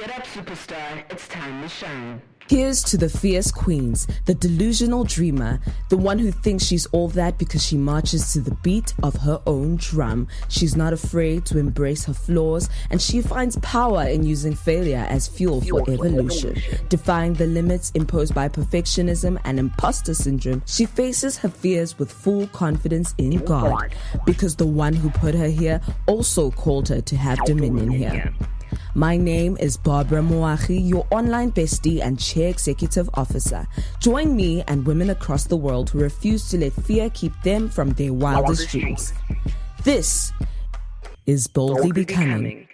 Get up, superstar. It's time to shine. Here's to the fierce queens, the delusional dreamer, the one who thinks she's all that because she marches to the beat of her own drum. She's not afraid to embrace her flaws, and she finds power in using failure as fuel for evolution. Defying the limits imposed by perfectionism and imposter syndrome, she faces her fears with full confidence in God, because the one who put her here also called her to have dominion here. My name is Barbara Moahi, your online bestie and chair executive officer. Join me and women across the world who refuse to let fear keep them from their wildest dreams. This is Boldly Becoming.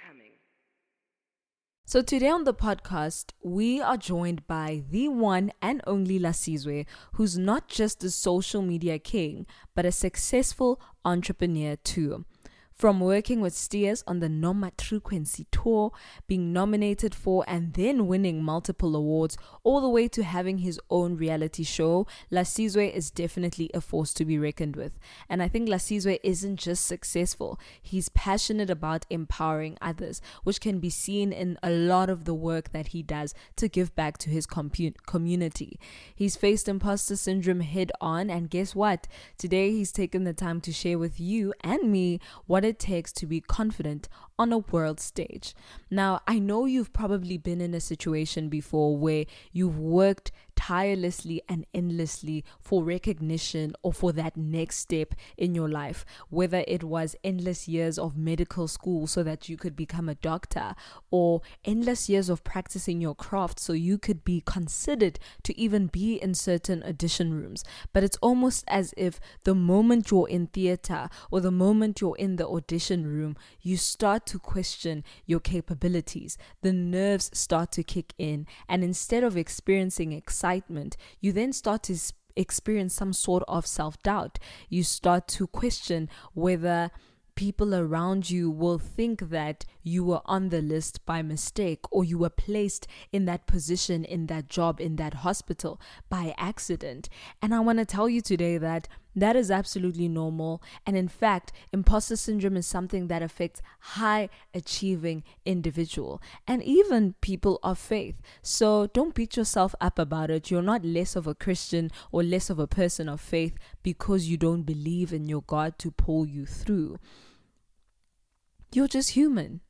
So today on the podcast, we are joined by the one and only Lasizwe, who's not just a social media king, but a successful entrepreneur too. From working with Steers on the Noma Frequency Tour, being nominated for and then winning multiple awards, all the way to having his own reality show, Lasizwe is definitely a force to be reckoned with. And I think Lasizwe isn't just successful, he's passionate about empowering others, which can be seen in a lot of the work that he does to give back to his community. He's faced imposter syndrome head on, and guess what? Today he's taken the time to share with you and me what it takes to be confident on a world stage. Now, I know you've probably been in a situation before where you've worked tirelessly and endlessly for recognition or for that next step in your life, whether it was endless years of medical school so that you could become a doctor, or endless years of practicing your craft so you could be considered to even be in certain audition rooms. But it's almost as if the moment you're in theater or the moment you're in the audition room, you start to question your capabilities. The nerves start to kick in, and instead of experiencing excitement, you then start to experience some sort of self-doubt. You start to question whether people around you will think that you were on the list by mistake, or you were placed in that position, in that job, in that hospital by accident. And I want to tell you today that that is absolutely normal. And in fact, imposter syndrome is something that affects high achieving individuals and even people of faith. So don't beat yourself up about it. You're not less of a Christian or less of a person of faith because you don't believe in your God to pull you through. You're just human.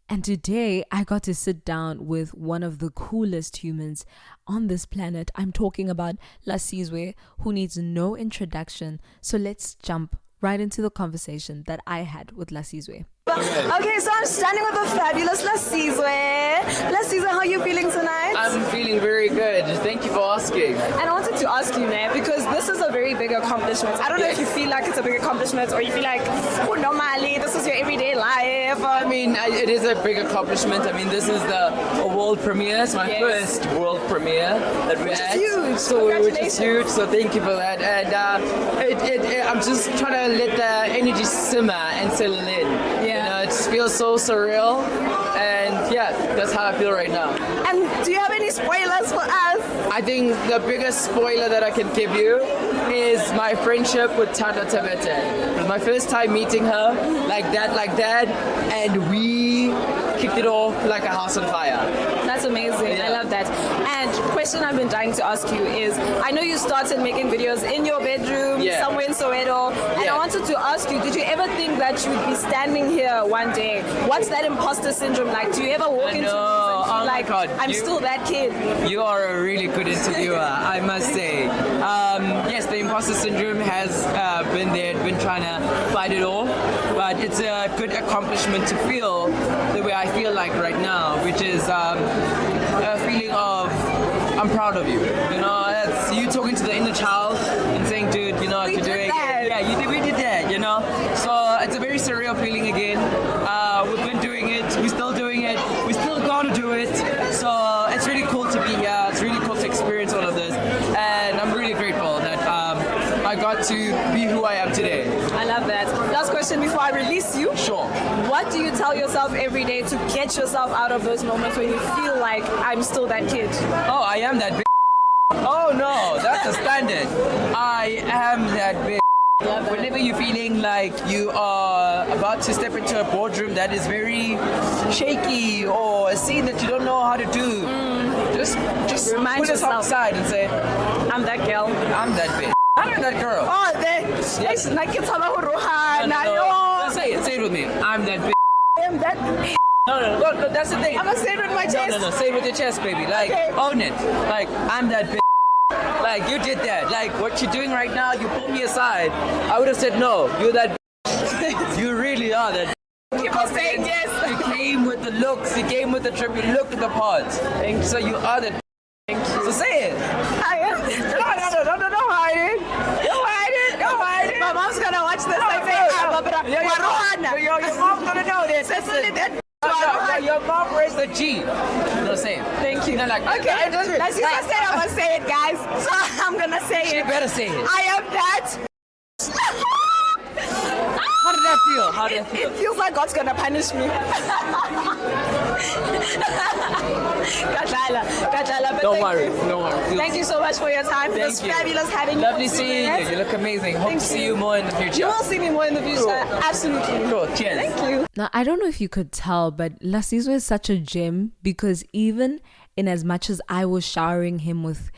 And today I got to sit down with one of the coolest humans on this planet. I'm talking about Lasizwe, who needs no introduction. So let's jump right into the conversation that I had with Lasizwe. Okay, so I'm standing with the fabulous Lasizwe. Lasizwe, how are you feeling tonight? I'm feeling very good. Thank you for asking. And I wanted to ask you, Nay, because this is a very big accomplishment. I don't know if you feel like it's a big accomplishment or you feel like, oh, normally, this is your everyday life. I mean, it is a big accomplishment. I mean, this is a world premiere. It's my first world premiere that we had. Huge. Which is huge. So thank you for that. And I'm just trying to let the energy simmer and settle in. Yeah. You know, it just feels so surreal. And yeah, that's how I feel right now. And do you have any spoilers for us? I think the biggest spoiler that I can give you is my friendship with Tanda Tebete. It was my first time meeting her like that, and we kicked it off like a house on fire. That's amazing. Yeah. I love that. And question I've been dying to ask you is, I know you started making videos in your bedroom, somewhere in Soweto, and I wanted to ask you, did you ever think that you would be standing here one day? What's that imposter syndrome like? Do you ever walk into rooms and feel like, God. I'm still that kid? You are a really good interviewer, I must say. Yes, the imposter syndrome has been there, been trying to fight it off, but it's a good accomplishment to feel the way I feel like right now, which is a feeling of, I'm proud of you. You know, it's you talking to the inner child and saying, dude, you know what you're doing. Yeah, we did that, you know. So it's a very surreal feeling again. We've been doing it, we're still doing it, we still gotta do it. So it's really cool to be here. It's really cool to experience all of this, and I'm really grateful that I got to be who I am today. I love that. Last question before I release you. Sure. What do you tell yourself every day to get yourself out of those moments when you feel like, I'm still that kid? Oh, I am that bitch. Oh no, that's a standard. I am that bitch. Whenever you're feeling like you are about to step into a boardroom that is very shaky or a scene that you don't know how to do, just Remind put yourself yourself. aside and say, I'm that girl. I'm that bitch. I'm that girl. Oh, it's like it's about Rohana. No, say it with me. I'm that bitch. I am that. No, that's the thing. I'm gonna say it with my chest. No, say it with your chest, baby. Like, Okay. own it. Like, I'm that bitch. Like, you did that. Like, what you're doing right now, you pulled me aside. I would have said, no, you're that bitch. You really are that bitch. Keep on saying yes. You came with the looks, you came with the trip, you looked at the parts. So you are that bitch. Thank you. So say it. I am. No, hide it. Don't hide it. My mom's gonna watch this and say, Rohana. Your mom's gonna know this. Your mom raised the G. No, say it. Thank you. No, like, Okay, let's say I'm gonna say it, guys. So I'm gonna say She it. better say it. I am that. How did that feel? How did that feel? It feels like God's gonna punish me. Kadlala, but Don't thank worry. you. Don't worry. Thank you so much for your time. It was Thank you. fabulous having you. Lovely seeing you. You look amazing. Hope to see you more in the future. You will see me more in the future. Cool. Absolutely. Cool. Cheers. Thank you. Now, I don't know if you could tell, but Lasizwe is such a gem because even in as much as I was showering him with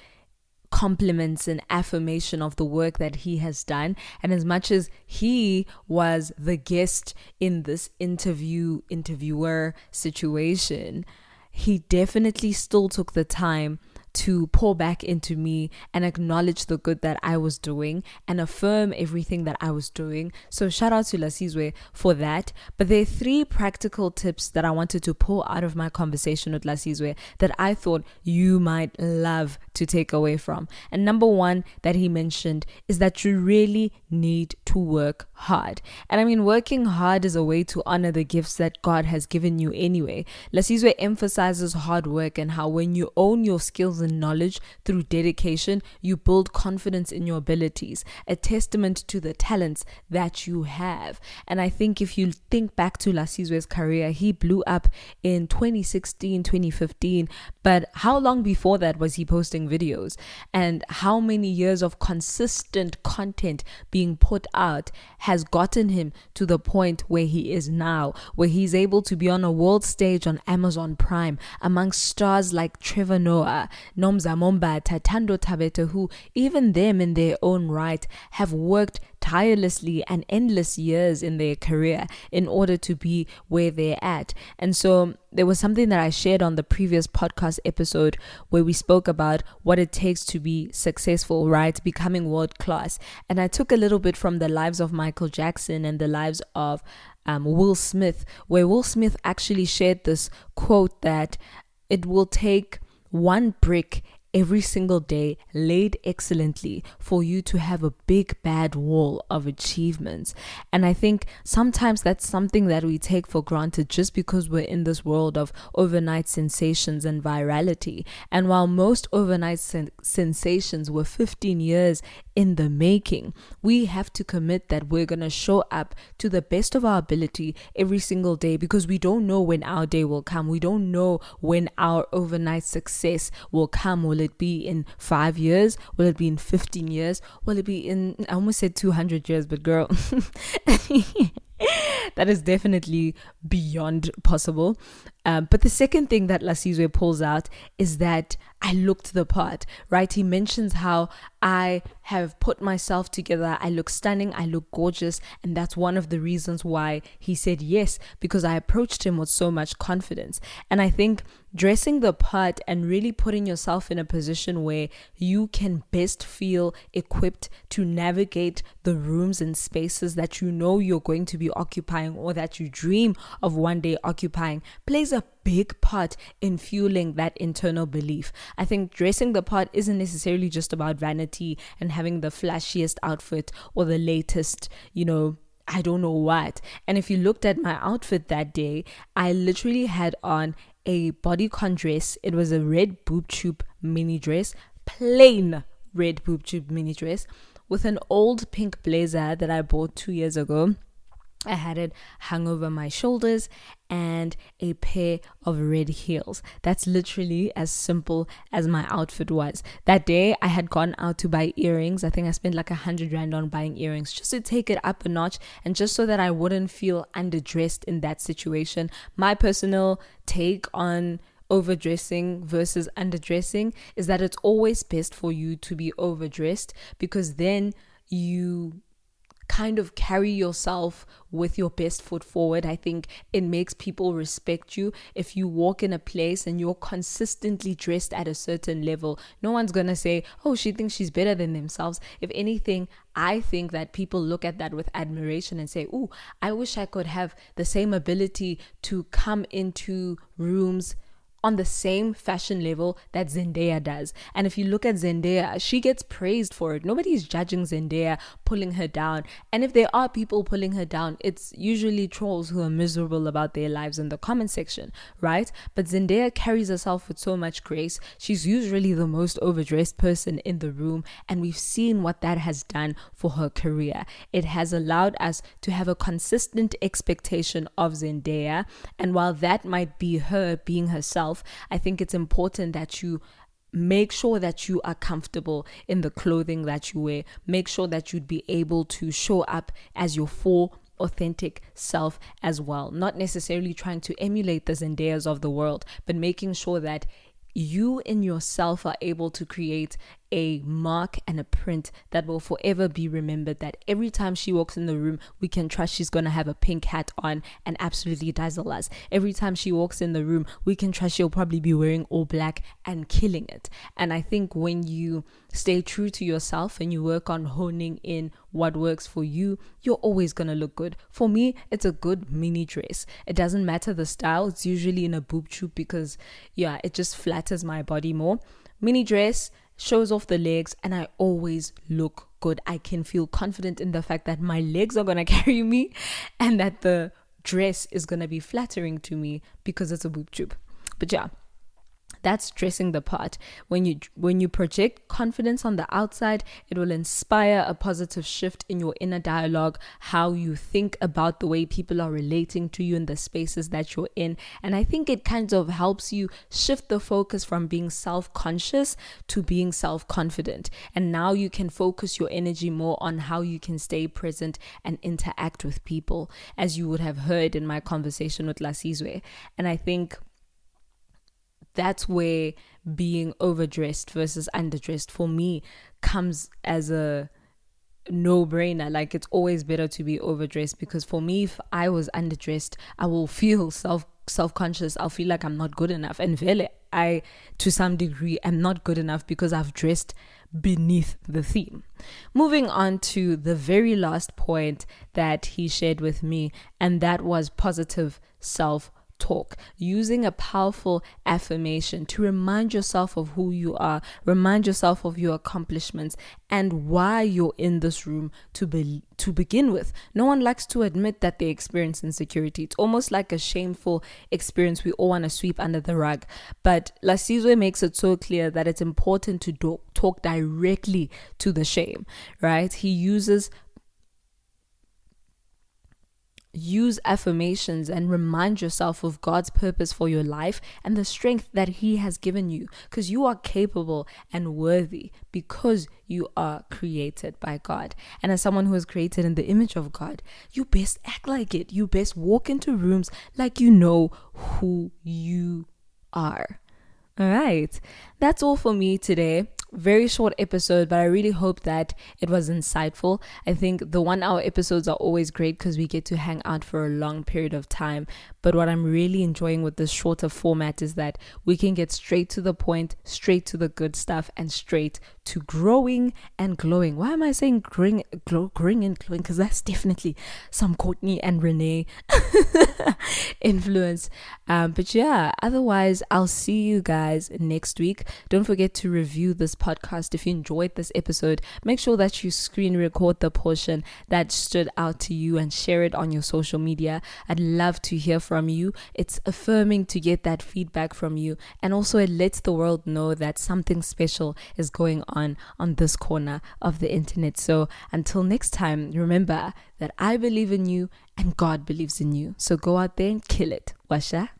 compliments and affirmation of the work that he has done, and as much as he was the guest in this interviewer situation, he definitely still took the time to pour back into me and acknowledge the good that I was doing and affirm everything that I was doing. So shout out to Lasizwe for that. But there are 3 practical tips that I wanted to pull out of my conversation with Lasizwe that I thought you might love to take away from. And number 1 that he mentioned is that you really need to work hard. And I mean, working hard is a way to honor the gifts that God has given you anyway. Lasizwe emphasizes hard work and how when you own your skills and knowledge through dedication, you build confidence in your abilities, a testament to the talents that you have. And I think if you think back to Lasizwe's career, he blew up in 2016, 2015. But how long before that was he posting videos? And how many years of consistent content being put out has gotten him to the point where he is now, where he's able to be on a world stage on Amazon Prime amongst stars like Trevor Noah, Nomza Momba, Tatando Tabete, who even them in their own right have worked tirelessly and endless years in their career in order to be where they're at. And so there was something that I shared on the previous podcast episode where we spoke about what it takes to be successful, right? Becoming world class. And I took a little bit from the lives of Michael Jackson and the lives of Will Smith, where Will Smith actually shared this quote that it will take 1 brick every single day laid excellently for you to have a big bad wall of achievements. And I think sometimes that's something that we take for granted just because we're in this world of overnight sensations and virality. And while most overnight sensations were 15 years in the making, we have to commit that we're going to show up to the best of our ability every single day, because we don't know when our day will come. We don't know when our overnight success will come. Will it be in 5 years? Will it be in 15 years? Will it be in, I almost said 200 years, but girl, that is definitely beyond possible. But the second thing that Lasizwe pulls out is that I looked the part, right? He mentions how I have put myself together. I look stunning. I look gorgeous. And that's one of the reasons why he said yes, because I approached him with so much confidence. And I think dressing the part and really putting yourself in a position where you can best feel equipped to navigate the rooms and spaces that you know you're going to be occupying or that you dream of one day occupying plays a big part in fueling that internal belief. I think dressing the part isn't necessarily just about vanity and having the flashiest outfit or the latest, I don't know what. And if you looked at my outfit that day, I literally had on a bodycon dress. It was a red boob tube mini dress, plain red boob tube mini dress with an old pink blazer that I bought 2 years ago. I had it hung over my shoulders and a pair of red heels. That's literally as simple as my outfit was. That day I had gone out to buy earrings. I think I spent like 100 rand on buying earrings just to take it up a notch and just so that I wouldn't feel underdressed in that situation. My personal take on overdressing versus underdressing is that it's always best for you to be overdressed, because then you kind of carry yourself with your best foot forward. I think it makes people respect you. If you walk in a place and you're consistently dressed at a certain level, no one's gonna say, oh, she thinks she's better than themselves. If anything, I think that people look at that with admiration and say, oh, I wish I could have the same ability to come into rooms on the same fashion level that Zendaya does. And if you look at Zendaya, she gets praised for it. Nobody's judging Zendaya, pulling her down. And if there are people pulling her down, it's usually trolls who are miserable about their lives in the comment section, right? But Zendaya carries herself with so much grace. She's usually the most overdressed person in the room, and we've seen what that has done for her career. It has allowed us to have a consistent expectation of Zendaya, and while that might be her being herself, I think it's important that you make sure that you are comfortable in the clothing that you wear. Make sure that you'd be able to show up as your full authentic self as well. Not necessarily trying to emulate the Zendayas of the world, but making sure that you in yourself are able to create a mark and a print that will forever be remembered, that every time she walks in the room, we can trust she's going to have a pink hat on and absolutely dazzle us. Every time she walks in the room, we can trust she'll probably be wearing all black and killing it. And I think when you stay true to yourself and you work on honing in what works for you, you're always going to look good. For me, it's a good mini dress. It doesn't matter the style. It's usually in a boob tube because, yeah, it just flatters my body more. Mini dress shows off the legs and I always look good. I can feel confident in the fact that my legs are going to carry me and that the dress is going to be flattering to me because it's a boob tube. But yeah, that's dressing the part. When you project confidence on the outside, it will inspire a positive shift in your inner dialogue, how you think about the way people are relating to you in the spaces that you're in. And I think it kind of helps you shift the focus from being self-conscious to being self-confident. And now you can focus your energy more on how you can stay present and interact with people, as you would have heard in my conversation with Lasizwe. And I think that's where being overdressed versus underdressed for me comes as a no-brainer. Like, it's always better to be overdressed, because for me, if I was underdressed, I will feel self-conscious. I'll feel like I'm not good enough, and really, I to some degree am not good enough because I've dressed beneath the theme. Moving on to the very last point that he shared with me, and that was positive self-talk. Using a powerful affirmation to remind yourself of who you are, remind yourself of your accomplishments and why you're in this room to begin with. No one likes to admit that they experience insecurity. It's almost like a shameful experience we all want to sweep under the rug. But Lasizwe makes it so clear that it's important to talk directly to the shame, right? He use affirmations and remind yourself of God's purpose for your life and the strength that He has given you, because you are capable and worthy because you are created by God. And as someone who is created in the image of God, you best act like it. You best walk into rooms like you know who you are. All right, that's all for me today. Very short episode, but I really hope that it was insightful. I think the 1 hour episodes are always great because we get to hang out for a long period of time. But what I'm really enjoying with this shorter format is that we can get straight to the point, straight to the good stuff, and straight to growing and glowing. Why am I saying growing and glowing? Because that's definitely some Courtney and Renee influence. But yeah, otherwise, I'll see you guys next week. Don't forget to review this podcast. If you enjoyed this episode, make sure that you screen record the portion that stood out to you and share it on your social media. I'd love to hear from you. It's affirming to get that feedback from you, and also it lets the world know that something special is going on this corner of the internet. So until next time, remember, that I believe in you and God believes in you. So go out there and kill it. Washa.